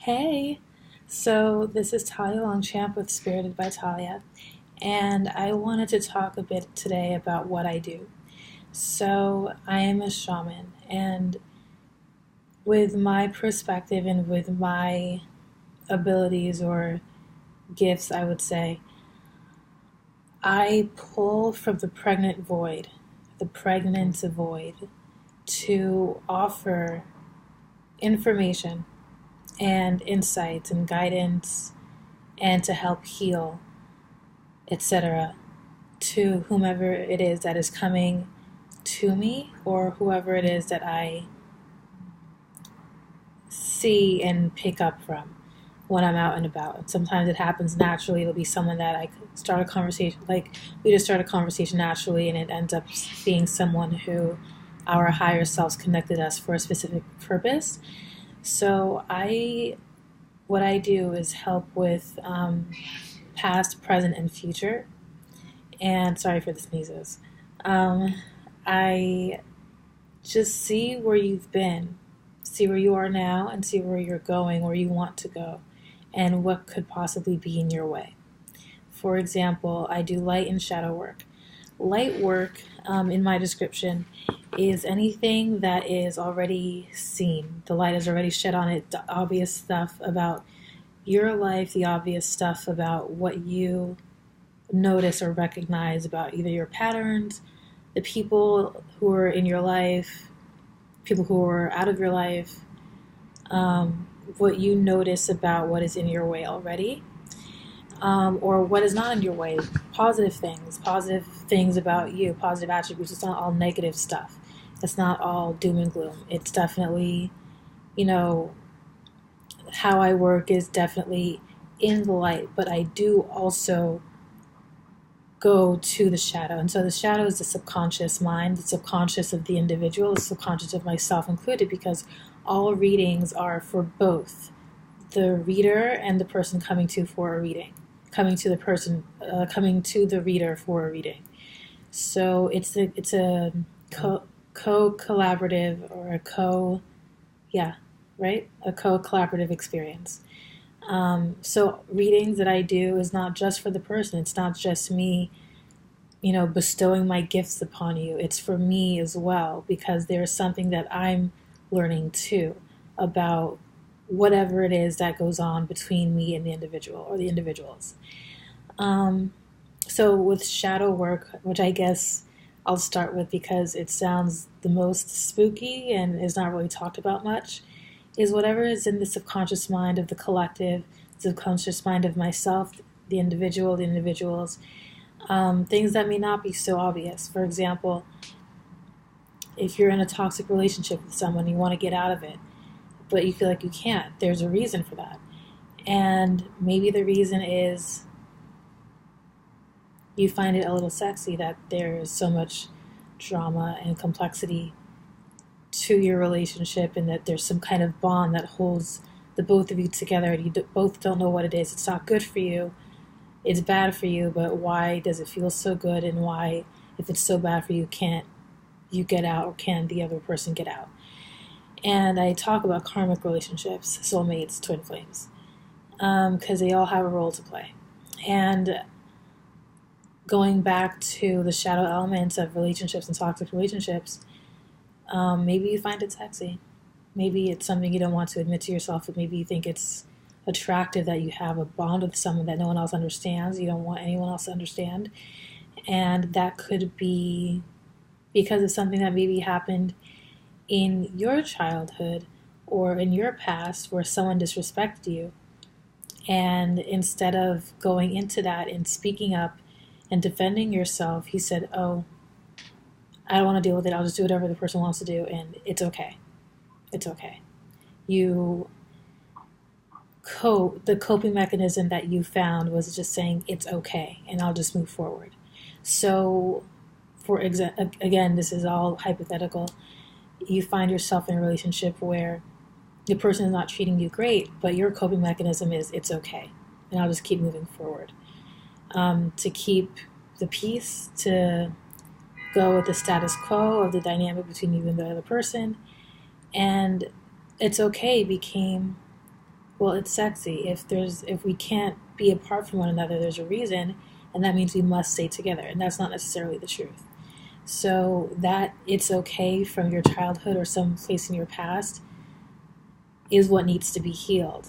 Hey, so this is Talia Longchamp with Spirited by Thalia, and I wanted to talk a bit today about what I do. So, I am a shaman, and with my perspective and with my abilities or gifts, I would say, I pull from the pregnant void, to offer information and insights and guidance and to help heal, etc., to whomever it is that is coming to me or whoever it is that I see and pick up from when I'm out and about. Sometimes it happens naturally. It'll be someone that I start a conversation, like we just start a conversation naturally, and it ends up being someone who our higher selves connected us for a specific purpose. So what I do is help with past, present, and future. And sorry for the sneezes. Um, I just see where you've been, see where you are now, and see where you're going, where you want to go, and what could possibly be in your way. For example, I do light and shadow work. Light work, in my description, is anything that is already seen. The light is already shed on it, the obvious stuff about your life, the obvious stuff about what you notice or recognize about either your patterns, the people who are in your life, people who are out of your life, what you notice about what is in your way already, or what is not in your way. Positive things about you, positive attributes. It's not all negative stuff. It's not all doom and gloom. It's definitely, you know, how I work is definitely in the light, but I do also go to the shadow. And so the shadow is the subconscious mind, the subconscious of the individual, the subconscious of myself included, because all readings are for both the reader and the person coming to for a reading, coming to the reader for a reading. So it's a co-collaborative or a co-collaborative experience. So readings that I do is not just for the person. It's not just me, bestowing my gifts upon you. It's for me as well, because there's something that I'm learning too about whatever it is that goes on between me and the individual or the individuals. So with shadow work, which I guess I'll start with because it sounds the most spooky and is not really talked about much, is whatever is in the subconscious mind of the collective, subconscious mind of myself, the individual, the individuals, things that may not be so obvious. For example, if you're in a toxic relationship with someone, you want to get out of it, but you feel like you can't. There's a reason for that. And maybe the reason is you find it a little sexy that there's so much drama and complexity to your relationship, and that there's some kind of bond that holds the both of you together, and you both don't know what it is. It's not good for you, it's bad for you, but why does it feel so good, and why, if it's so bad for you, can't you get out, or can the other person get out? And I talk about karmic relationships, soulmates, twin flames, because they all have a role to play. And going back to the shadow elements of relationships and toxic relationships, maybe you find it sexy. Maybe it's something you don't want to admit to yourself, but maybe you think it's attractive that you have a bond with someone that no one else understands. You don't want anyone else to understand. And that could be because of something that maybe happened in your childhood or in your past where someone disrespected you. And instead of going into that and speaking up and defending yourself, he said, "Oh, I don't want to deal with it. I'll just do whatever the person wants to do, and it's okay. It's okay." You the coping mechanism that you found was just saying it's okay, and I'll just move forward. So, again, this is all hypothetical. You find yourself in a relationship where the person is not treating you great, but your coping mechanism is it's okay, and I'll just keep moving forward. To keep the peace, to go with the status quo of the dynamic between you and the other person. And it's okay became Well, it's sexy. If we can't be apart from one another, there's a reason, and that means we must stay together, and that's not necessarily the truth. So that it's okay from your childhood or some place in your past is what needs to be healed.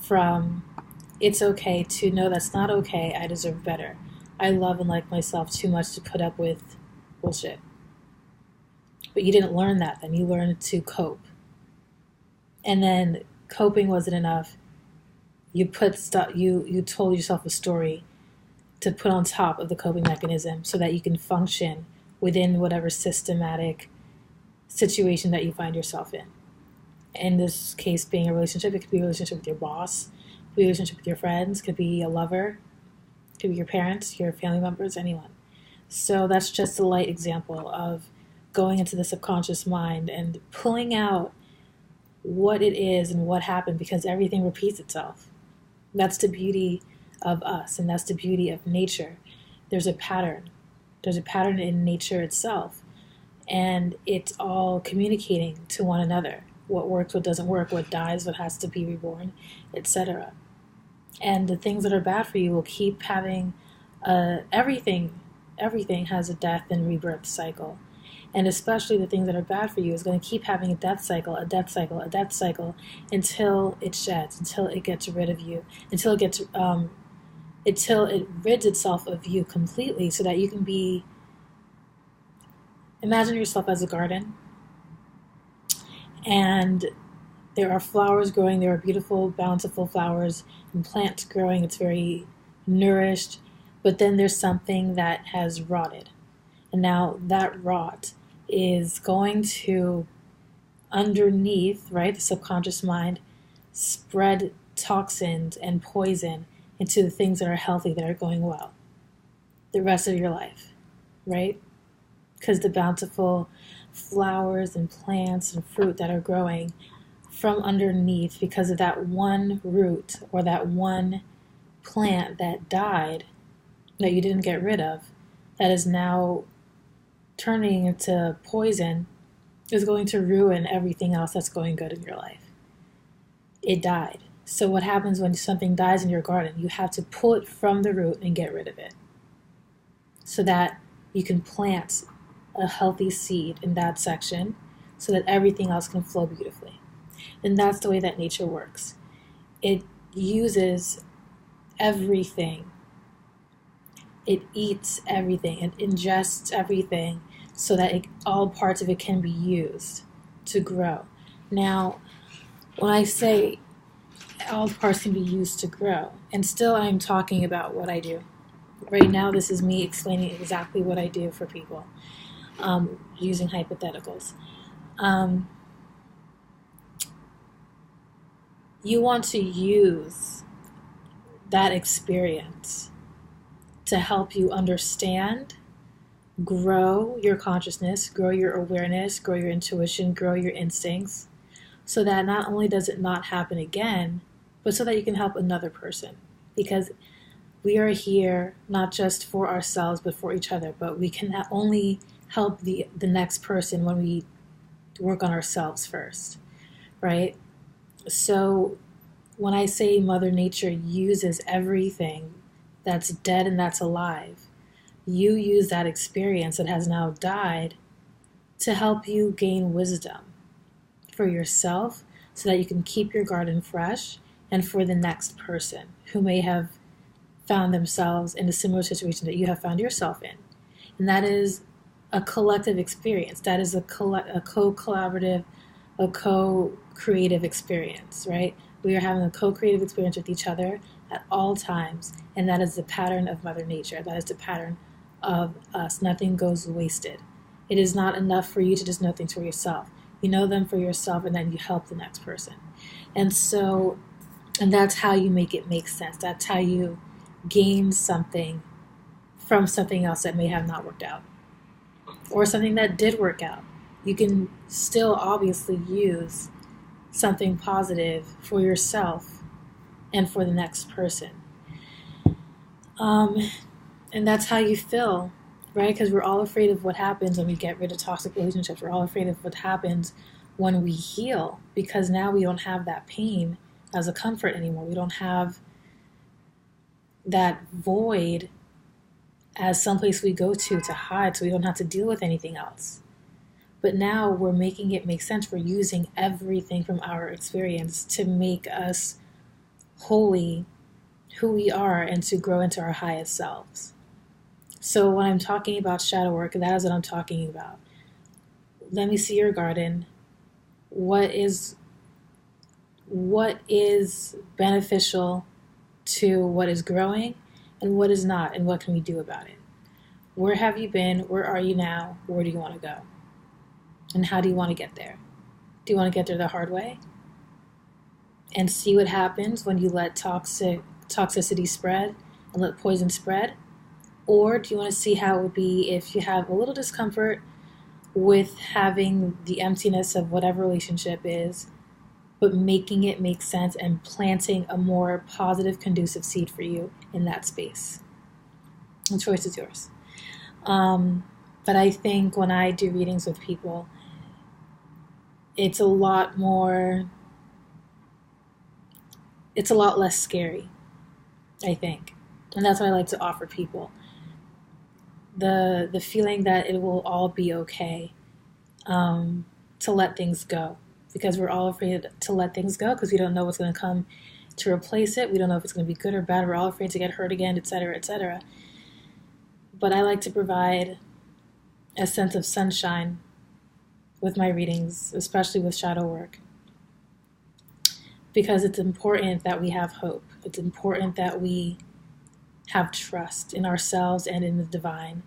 From it's okay to know that's not okay, I deserve better. I love and like myself too much to put up with bullshit. But you didn't learn that then. You learned to cope. And then coping wasn't enough. You told yourself a story to put on top of the coping mechanism so that you can function within whatever systematic situation that you find yourself in. In this case being a relationship, it could be a relationship with your boss, it could be a relationship with your friends, it could be a lover, it could be your parents, your family members, anyone. So that's just a light example of going into the subconscious mind and pulling out what it is and what happened, because everything repeats itself. That's the beauty of us, and that's the beauty of nature. There's a pattern. There's a pattern in nature itself, and it's all communicating to one another. What works, what doesn't work, what dies, what has to be reborn, etc. And the things that are bad for you will keep having everything has a death and rebirth cycle. And especially the things that are bad for you is going to keep having a death cycle, a death cycle, a death cycle, until it sheds, until it gets rid of you, until it rids itself of you completely, so that you can be. Imagine yourself as a garden, and there are flowers growing. There are beautiful, bountiful flowers and plants growing. It's very nourished, but then there's something that has rotted, and now that rot is going to, underneath, right, the subconscious mind, spread toxins and poison into the things that are healthy, that are going well, the rest of your life, right? Because the bountiful flowers and plants and fruit that are growing from underneath, because of that one root or that one plant that died, that you didn't get rid of, that is now turning into poison, is going to ruin everything else that's going good in your life. It died. So what happens when something dies in your garden? You have to pull it from the root and get rid of it, so that you can plant a healthy seed in that section, so that everything else can flow beautifully. And that's the way that nature works. It uses everything. It eats everything. It ingests everything, so that all parts of it can be used to grow. Now, when I say all parts can be used to grow, and still I'm talking about what I do. Right now, this is me explaining exactly what I do for people, using hypotheticals. You want to use that experience to help you understand, grow your consciousness, grow your awareness, grow your intuition, grow your instincts, so that not only does it not happen again, but so that you can help another person. Because we are here not just for ourselves, but for each other. But we can only help the next person when we work on ourselves first, right? So when I say Mother Nature uses everything that's dead and that's alive, you use that experience that has now died to help you gain wisdom for yourself, so that you can keep your garden fresh, and for the next person who may have found themselves in a similar situation that you have found yourself in. And that is a collective experience. That is a co-collaborative, a co-creative experience, right? We are having a co-creative experience with each other at all times, and that is the pattern of Mother Nature. That is the pattern of us. Nothing goes wasted. It is not enough for you to just know things for yourself. You know them for yourself, and then you help the next person. And that's how you make it make sense. That's how you gain something from something else that may have not worked out, or something that did work out. You can still obviously use something positive for yourself and for the next person. And that's how you feel, right? Because we're all afraid of what happens when we get rid of toxic relationships. We're all afraid of what happens when we heal, because now we don't have that pain as a comfort anymore. We don't have that void as someplace we go to hide, so we don't have to deal with anything else. But now we're making it make sense. We're using everything from our experience to make us wholly who we are and to grow into our highest selves. So when I'm talking about shadow work, that is what I'm talking about. Let me see your garden. What is beneficial to what is growing and what is not, and what can we do about it? Where have you been? Where are you now? Where do you want to go? And how do you want to get there? Do you want to get there the hard way? And see what happens when you let toxicity spread and let poison spread? Or do you want to see how it would be if you have a little discomfort with having the emptiness of whatever relationship is, but making it make sense and planting a more positive, conducive seed for you in that space? The choice is yours. But I think when I do readings with people, it's a lot less scary, I think. And that's what I like to offer people. The feeling that it will all be okay, to let things go. Because we're all afraid to let things go because we don't know what's going to come to replace it. We don't know if it's going to be good or bad. We're all afraid to get hurt again, etc., etc. But I like to provide a sense of sunshine with my readings, especially with shadow work, because it's important that we have hope. It's important that we have trust in ourselves and in the divine.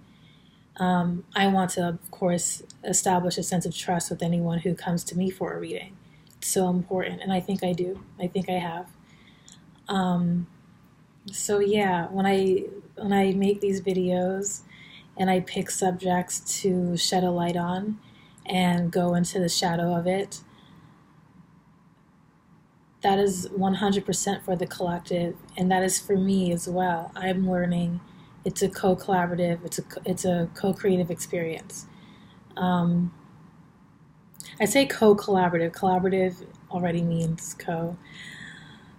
I want to, of course, establish a sense of trust with anyone who comes to me for a reading. It's so important, and I think I do. I think I have. So yeah, when I make these videos and I pick subjects to shed a light on and go into the shadow of it, that is 100% for the collective, and that is for me as well. I'm learning. It's a co-collaborative. It's a co-creative experience. I say co-collaborative. Collaborative already means co.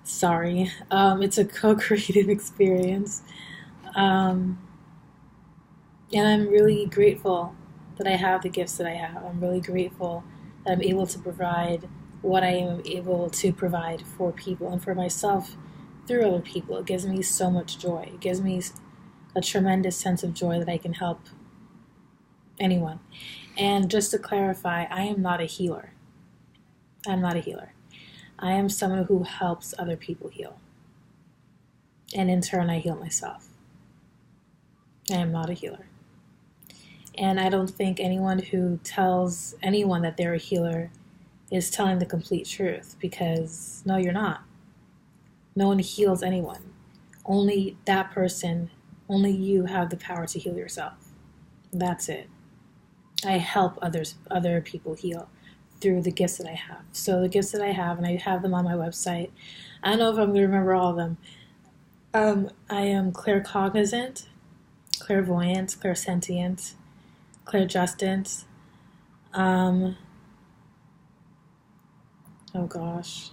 Sorry. It's a co-creative experience. And I'm really grateful that I have the gifts that I have. I'm really grateful that I'm able to provide what I am able to provide for people and for myself through other people. It gives me so much joy. It gives me a tremendous sense of joy that I can help anyone. And just to clarify, I am not a healer. I'm not a healer. I am someone who helps other people heal. And in turn, I heal myself. I am not a healer. And I don't think anyone who tells anyone that they're a healer is telling the complete truth, because no, you're not. No one heals anyone. Only that person, only you have the power to heal yourself. That's it. I help other people heal through the gifts that I have. So the gifts that I have, and I have them on my website. I don't know if I'm going to remember all of them. I am claircognizant, clairvoyant, clairsentient, clairjustent. Oh gosh.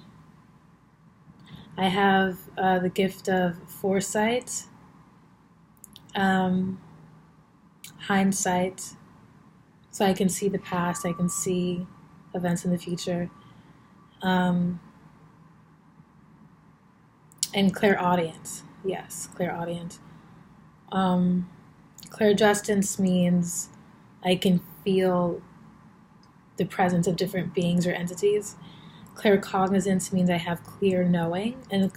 I have the gift of foresight, hindsight, so I can see the past, I can see events in the future, and clairaudient. Yes, clairaudient. Clairjustance means I can feel the presence of different beings or entities. Claircognizance means I have clear knowing, and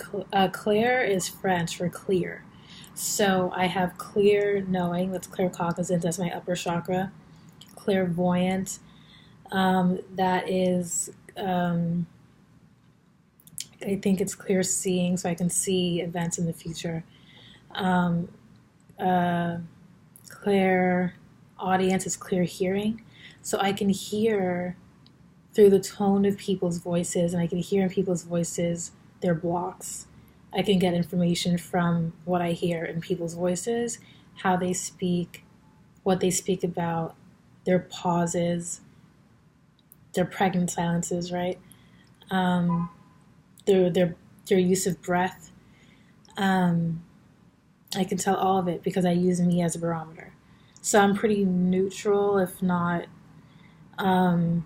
clair is French for clear. So I have clear knowing, that's claircognizance, that's my upper chakra. Clairvoyant, that is, I think it's clear seeing, so I can see events in the future. Clair audience is clear hearing, so I can hear through the tone of people's voices, and I can hear in people's voices their blocks. I can get information from what I hear in people's voices, how they speak, what they speak about, their pauses, their pregnant silences, right? Their your use of breath. I can tell all of it because I use me as a barometer. So I'm pretty neutral, if not, sometimes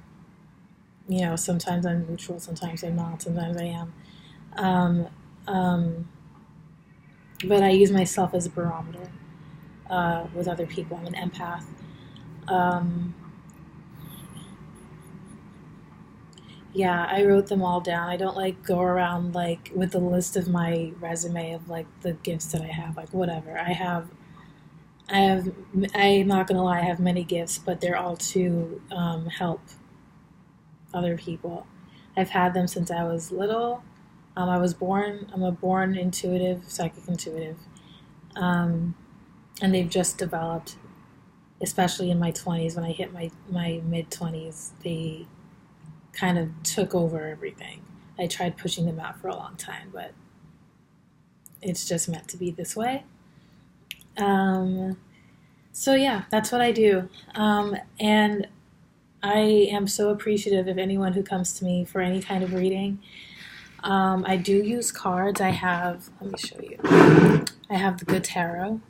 I'm neutral, sometimes I'm not, sometimes I am. But I use myself as a barometer with other people. I'm an empath. Yeah, I wrote them all down. I don't go around with a list of my resume of the gifts that I have, whatever. I'm not gonna lie, I have many gifts, but they're all to help other people. I've had them since I was little. I'm a born intuitive, psychic intuitive. And they've just developed, especially in my 20s. When I hit my mid-20s, they kind of took over everything. I tried pushing them out for a long time, but it's just meant to be this way. So yeah, that's what I do. And I am so appreciative of anyone who comes to me for any kind of reading. I do use cards. Let me show you. I have the Good Tarot.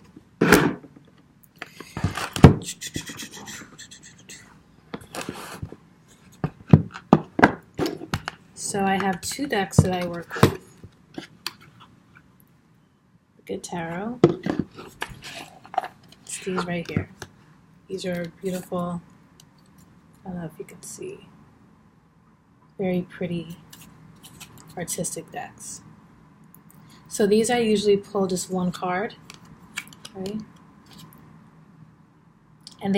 So I have 2 decks that I work with. The Good Tarot. It's these right here. These are beautiful. I don't know if you can see. Very pretty, artistic decks. So these I usually pull just one card, right? And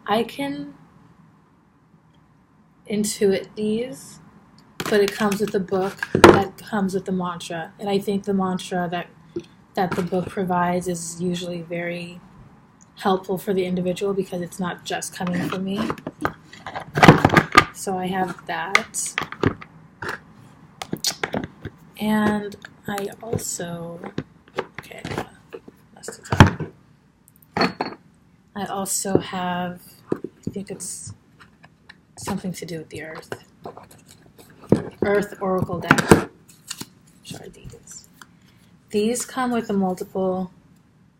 I can intuit these, but it comes with a book that comes with the mantra. And I think the mantra that the book provides is usually very helpful for the individual because it's not just coming from me. So I have that. And I also, I also have, I think it's something to do with the Earth Oracle deck. Sorry, these come with a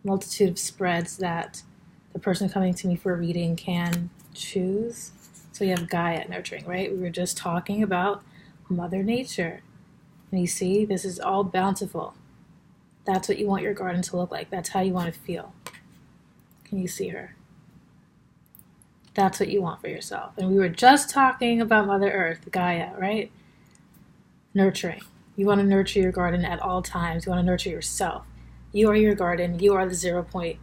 multitude of spreads that the person coming to me for a reading can choose. So you have Gaia nurturing, right? We were just talking about Mother Nature. And you see, this is all bountiful. That's what you want your garden to look like. That's how you want to feel. Can you see her? That's what you want for yourself. And we were just talking about Mother Earth, Gaia, right? Nurturing. You want to nurture your garden at all times. You want to nurture yourself. You are your garden. You are the 0 point.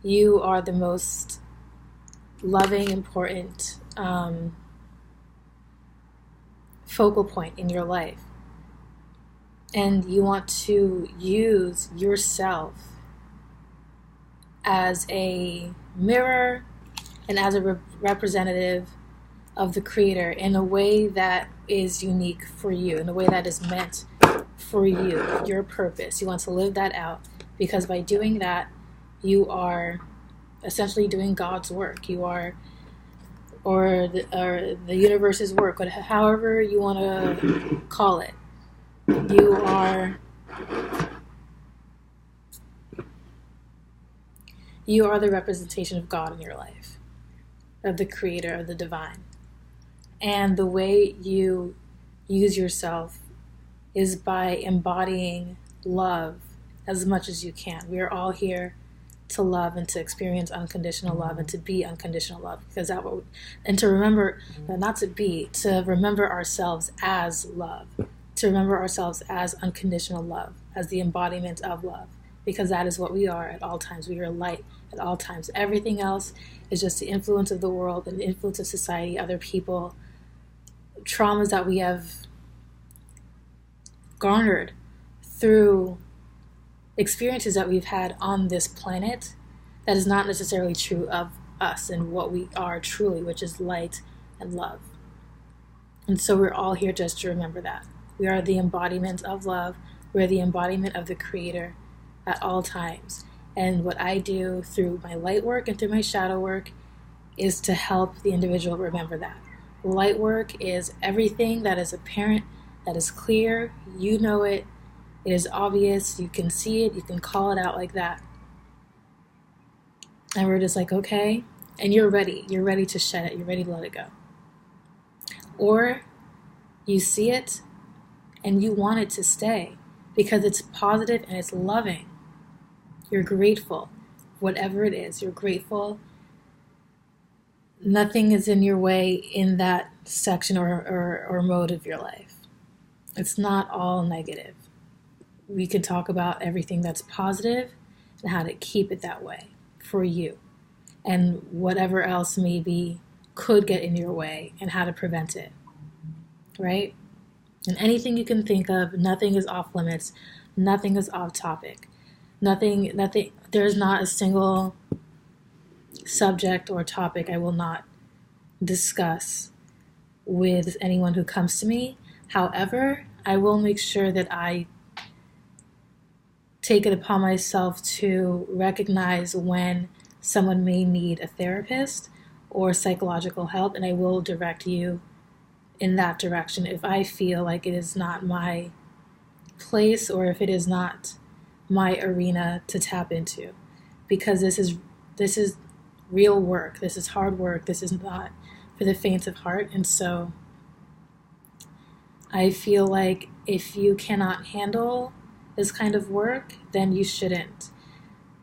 You are the most loving, important focal point in your life. And you want to use yourself as a mirror and as a representative of the Creator in a way that is unique for you, in a way that is meant for you, your purpose. You want to live that out because by doing that, you are essentially doing God's work. You are, or the universe's work, however you want to call it. You are the representation of God in your life, of the Creator, of the divine. And the way you use yourself is by embodying love as much as you can. We are all here to love and to experience unconditional love and to be unconditional love, because and to remember, to remember ourselves as love, to remember ourselves as unconditional love, as the embodiment of love, because that is what we are at all times. We are light at all times. Everything else is just the influence of the world and the influence of society, other people, traumas that we have garnered through experiences that we've had on this planet that is not necessarily true of us and what we are truly, which is light and love. And so we're all here just to remember that. We are the embodiment of love. We're the embodiment of the Creator at all times. And what I do through my light work and through my shadow work is to help the individual remember that. Light work is everything that is apparent, that is clear, you know it, it is obvious, you can see it, you can call it out like that. And we're just like, okay, and you're ready to shed it, you're ready to let it go. Or you see it and you want it to stay because it's positive and it's loving. You're grateful, whatever it is, you're grateful. Nothing is in your way in that section or mode of your life. It's not all negative. We can talk about everything that's positive and how to keep it that way for you, and whatever else maybe could get in your way and how to prevent it, right? And anything you can think of, nothing is off limits, nothing is off topic, nothing, there's not a single subject or topic I will not discuss with anyone who comes to me. However, I will make sure that I take it upon myself to recognize when someone may need a therapist or psychological help, and I will direct you in that direction if I feel like it is not my place or if it is not my arena to tap into, because this is real work, this is hard work, this is not for the faint of heart. And so I feel like if you cannot handle this kind of work, then you shouldn't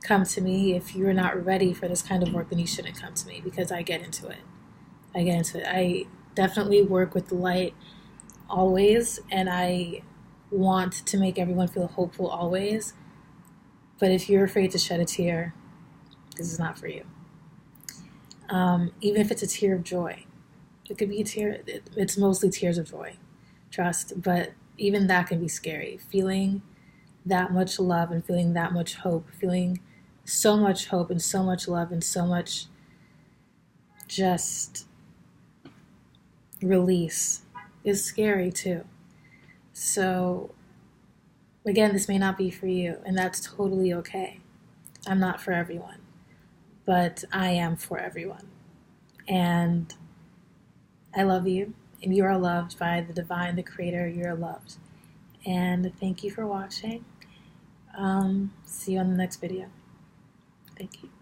come to me. If you're not ready for this kind of work, then you shouldn't come to me, because I get into it. I definitely work with the light always, and I want to make everyone feel hopeful always. But if you're afraid to shed a tear, this is not for you. Even if it's a tear of joy, it could be a tear. It's mostly tears of joy, trust. But even that can be scary. Feeling that much love and feeling that much hope, feeling so much hope and so much love and so much just release is scary too. So again, this may not be for you, and that's totally okay. I'm not for everyone, but I am for everyone. And I love you, and you are loved by the divine, the creator. You're loved. And thank you for watching. See you on the next video. Thank you.